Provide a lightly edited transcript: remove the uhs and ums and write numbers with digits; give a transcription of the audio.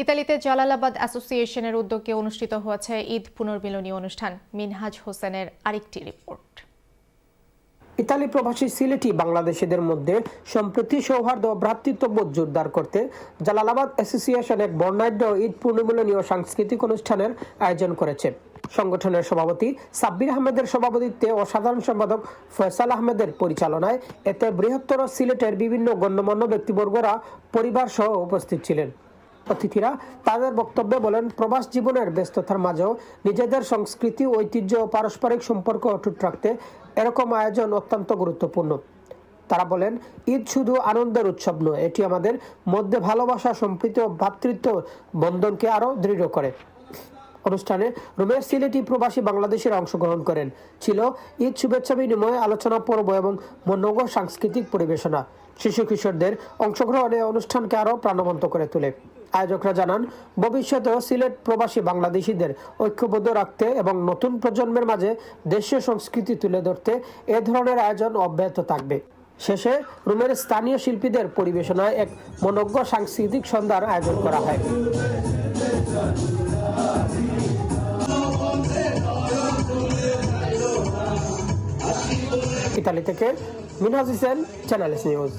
ইতালিতে জালালাবাদ অ্যাসোসিয়েশনের উদ্যোগে অনুষ্ঠিত হয়েছে ঈদ পুনর্মিলনী অনুষ্ঠান। মিনহাজ হোসেনের আরেকটি রিপোর্ট। ইতালি প্রবাসী সিলেটি বাংলাদেশিদের মধ্যে সম্প্রীতি, সৌহার্দ্য ও ভ্রাতৃত্ববোধ জোরদার করতে জালালাবাদ অ্যাসোসিয়েশন এক বর্ণাঢ্য ঈদ পুনর্মিলনী ও সাংস্কৃতিক অনুষ্ঠানের আয়োজন করেছে। সংগঠনের সভাপতি সাব্বির আহমেদের সভাপতিত্বে ও সাধারণ সম্পাদক ফয়সাল আহমেদের পরিচালনায় এতে বৃহত্তর সিলেটের বিভিন্ন গণ্যমান্য ব্যক্তিবর্গরা পরিবার সহ উপস্থিত ছিলেন। অতিথিরা তাদের বক্তব্যে বলেন, প্রবাস জীবনের ব্যস্ততার মাঝেও নিজেদের সংস্কৃতি, ঐতিহ্য ও পারস্পরিক সম্পর্ক অটুট রাখতে এরকম আয়োজন অত্যন্ত গুরুত্বপূর্ণ। তারা বলেন, ঈদ শুধু আনন্দের উৎসব নয়, এটি আমাদের মধ্যে ভালোবাসা, সম্প্রীতি ও ভ্রাতৃত্ব বন্ধনকে আরও দৃঢ় করে। অনুষ্ঠানে রোমের সিলেটি প্রবাসী বাংলাদেশিরা অংশগ্রহণ করেন। ছিল ঈদ শুভেচ্ছা বিনিময়, আলোচনা পর্ব এবং মনোজ্ঞ সাংস্কৃতিক পরিবেশনা। শিশু কিশোরদের অংশগ্রহণে অনুষ্ঠানকে আরও প্রাণবন্ত করে তোলে। আয়োজকরা জানান, ভবিষ্যতেও সিলেট প্রবাসী বাংলাদেশিদের ঐক্যবদ্ধ রাখতে এবং নতুন প্রজন্মের মাঝে দেশীয় সংস্কৃতি তুলে ধরতে এ ধরনের আয়োজন অব্যাহত থাকবে। শেষে রোমের স্থানীয় শিল্পীদের পরিবেশনায় এক মনোজ্ঞ সাংস্কৃতিক সন্ধ্যার আয়োজন করা হয়। ইতালি থেকে মিনহাজ হোসেন, চ্যানেল নিউজ।